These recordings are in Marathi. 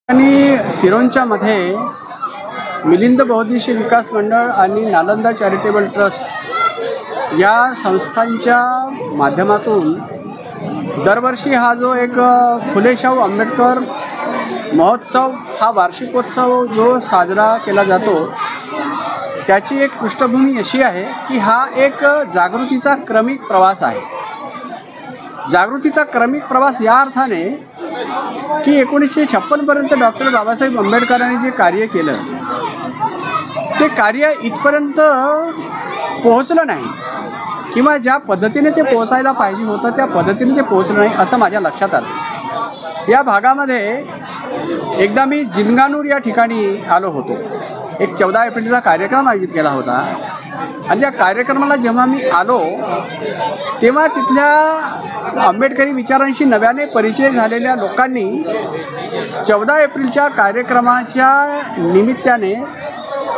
आणि सिरोंचा मध्ये मिलिंद बहुउद्देशीय विकास मंडळ आणि नालंदा चॅरिटेबल ट्रस्ट या संस्थांच्या माध्यमातून दरवर्षी हा जो एक फुले शाहू आंबेडकर महोत्सव हा वार्षिकोत्सव जो साजरा केला जातो त्याची एक पृष्ठभूमी अशी आहे की हा एक जागृतीचा क्रमिक प्रवास आहे। जागृतीचा क्रमिक प्रवास या अर्थाने की 1956 पर्यंत डॉक्टर बाबासाहेब आंबेडकरांनी जे कार्य केलं ते कार्य इथपर्यंत पोहोचलं नाही किंवा ज्या पद्धतीने ते पोहोचायला पाहिजे होतं त्या पद्धतीने ते पोहोचलं नाही असं माझ्या लक्षात आलं। या भागामध्ये एकदा मी जिनगानूर या ठिकाणी आलो होतो। एक 14 एप्रिलचा कार्यक्रम आयोजित केला होता आणि त्या कार्यक्रमाला जेव्हा मी आलो तेव्हा तिथल्या आंबेडकरी विचारांशी नव्याने परिचय झालेल्या लोकांनी 14 एप्रिलच्या कार्यक्रमाच्या निमित्ताने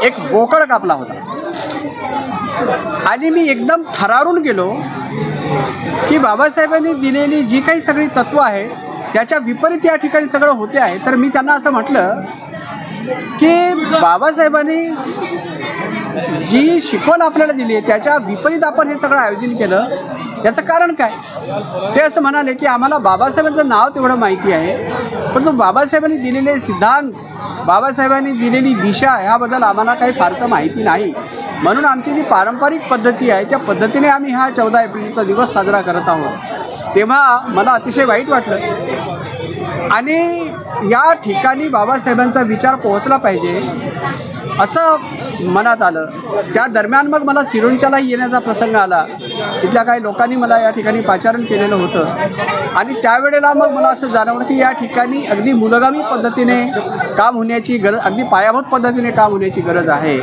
एक बोकड कापला होता आणि मी एकदम थरारून गेलो की बाबासाहेबांनी दिलेली जी काही सगळी तत्त्व आहे त्याच्या विपरीत या ठिकाणी सगळं होते आहे। तर मी त्यांना असं म्हटलं की बाबासाहेबांनी जी शिकवण आपल्याला दिली आहे त्याच्या विपरीत आपण हे सगळं आयोजन केलं, याचं कारण काय? ते असं म्हणाले की आम्हाला बाबासाहेबांचं नाव तेवढं माहिती आहे परंतु बाबासाहेबांनी दिलेले सिद्धांत, बाबासाहेबांनी दिलेली दिशा ह्याबद्दल आम्हाला काही फारसं माहिती नाही, म्हणून आमची जी पारंपरिक पद्धती आहे त्या पद्धतीने आम्ही हा 14 एप्रिलचा दिवस साजरा करत आहोत। तेव्हा मला अतिशय वाईट वाटलं आणि या ठिकाणी बाबासाहेबांचा विचार पोहोचला पाहिजे असं मनात आलं। त्या दरम्यान मग मला सिरोंचालाही येण्याचा प्रसंग आला। तिथल्या काही लोकांनी मला या ठिकाणी पाचारण केलेलं होतं आणि त्यावेळेला मग मला असं जाणवलं की या ठिकाणी अगदी मूलगामी पद्धतीने काम होण्याची गरज, अगदी पायाभूत पद्धतीने काम होण्याची गरज आहे।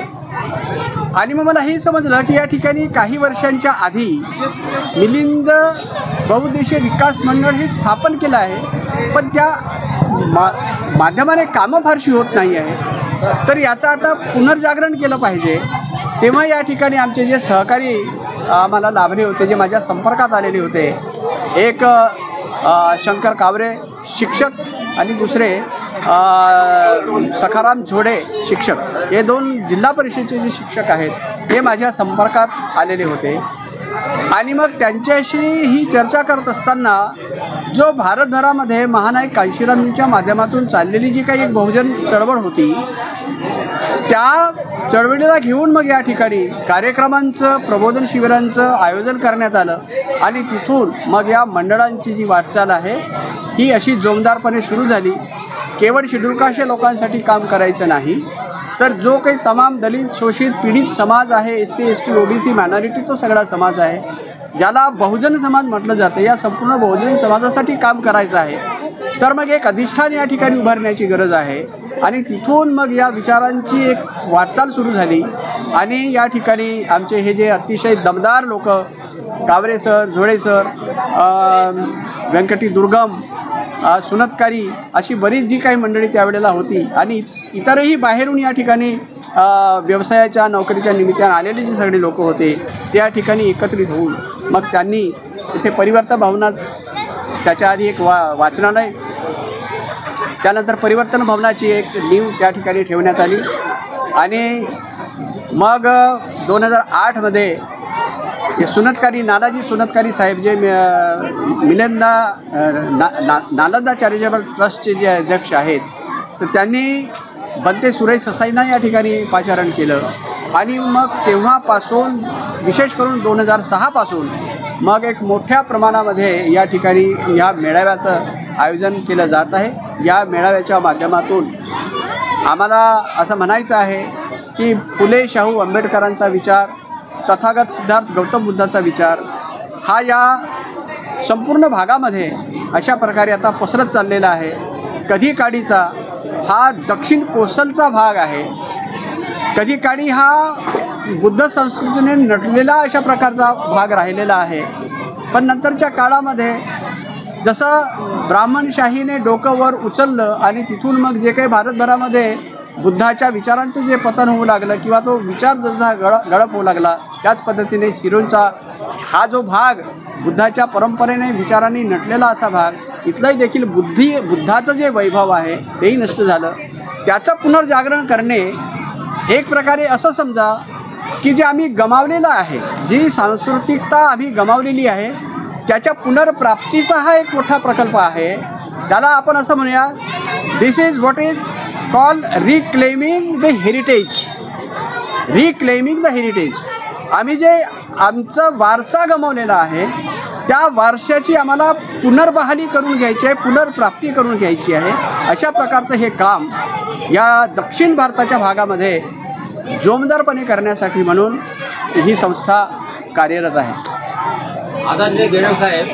आणि मग मला हे समजलं की या ठिकाणी काही वर्षांच्या आधी मिलिंद बहुउद्देशीय विकास मंडळ हे स्थापन केलं आहे पण त्या माध्यमाने कामं फारशी होत नाही आहे, तर याचं आता पुनर्जागरण केलं पाहिजे। तेव्हा या ठिकाणी आमचे जे सहकारी आम्हाला लाभले होते, जे माझ्या संपर्कात आलेले होते, एक शंकर कावरे शिक्षक आणि दुसरे सखाराम झोडे शिक्षक, हे 2 जिल्हा परिषदेचे जे शिक्षक आहेत हे माझ्या संपर्कात आलेले होते। आणि मग त्यांच्याशी ही चर्चा करत असताना जो भारतभरामध्ये महानायक कांशीरामजींच्या माध्यमातून चाललेली जी काही एक बहुजन चळवळ होती त्या चळवळीला घेऊन मग या ठिकाणी कार्यक्रमांचं, प्रबोधन शिबिरांचं आयोजन करण्यात आलं आणि तिथून मग या मंडळांची जी वाटचाल आहे ही अशी जोमदारपणे सुरू झाली। केवळ शेड्यूल कास्ट लोकांसाठी काम करायचं नाही तर जो काही तमाम दलित, शोषित, पीडित समाज आहे, SC ST OBC मायनॉरिटीचा सगळा समाज आहे, ज्याला बहुजन समाज म्हटलं जातं, या संपूर्ण बहुजन समाजासाठी काम करायचं आहे, तर मग एक अधिष्ठान या ठिकाणी उभारण्याची गरज आहे। आणि तिथून मग या विचारांची एक वाटचाल सुरू झाली आणि या ठिकाणी आमचे हे जे अतिशय दमदार लोक, कावरे सर, झोडे सर, व्यंकटी दुर्गम, सुनतकारी, अशी बरीच जी काही मंडळी त्यावेळेला होती आणि इतरही बाहेरून या ठिकाणी व्यवसायाच्या, नोकरीच्या निमित्तानं आलेले जे सगळे लोक होते त्या ठिकाणी एकत्रित होऊन मग त्यांनी इथे परिवर्तन भवनात, त्याच्या आधी एक वाचनालय, त्यानंतर परिवर्तन भवनाची एक नीव त्या ठिकाणी ठेवण्यात आली आणि मग 2008मध्ये हे सुनतकारी, नानाजी सुनतकारी साहेब जे नालंदा चॅरिटेबल ट्रस्टचे जे अध्यक्ष आहेत, तर त्यांनी बनते सुरेश ससाईंना या ठिकाणी पाचारण केलं आणि मग तेव्हापासून विशेष करून 2006 पासून मग एक मोठ्या प्रमाणामध्ये या ठिकाणी या मेळाव्याचं आयोजन केलं जात आहे। या मेळाव्याच्या माध्यमातून आम्हाला असं म्हणायचं आहे की फुले शाहू आंबेडकरांचा विचार, तथागत सिद्धार्थ गौतम बुद्धाचा विचार हा या संपूर्ण भागामध्ये अशा प्रकारे आता पसरत चाललेला आहे। कधी काळीचा हा दक्षिण कोसलचा भाग आहे, कधी काळी हा बुद्ध संस्कृतीने नटलेला अशा प्रकारचा भाग राहिलेला आहे, पण नंतरच्या काळामध्ये जसं ब्राह्मणशाहीने डोकं वर उचललं आणि तिथून मग जे काही भारतभरामध्ये बुद्धाच्या विचारांचं जे पतन होऊ लागलं किंवा तो विचार जसा गळप होऊ लागला, त्याच पद्धतीने सिरोंचा हा जो भाग बुद्धाच्या परंपरेने विचारांनी नटलेला असा भाग इथलाही देखील बुद्धाचं जे वैभव आहे तेही नष्ट झालं. त्याचं पुनर्जागरण करणे एक प्रकारे असं समजा की जे आम्ही गमावलेलं आहे, जी सांस्कृतिकता आम्ही गमावलेली आहे त्याच्या पुनर्प्राप्तीचा हा एक मोठा प्रकल्प आहे. त्याला आपण असं म्हणूया, this is what is call reclaiming the heritage. Reclaiming the heritage. आम्ही जे आमचं वारसा गमावलेला आहे त्या वारशाची आम्हाला पुनर्बहाली करून घ्यायची आहे, पुनर्प्राप्ती करून घ्यायची आहे. अशा प्रकारचं हे काम या दक्षिण भारताच्या भागामध्ये जोमदारपणे करण्यासाठी म्हणून ही संस्था कार्यरत आहे. आदरणीय गेडे साहेब,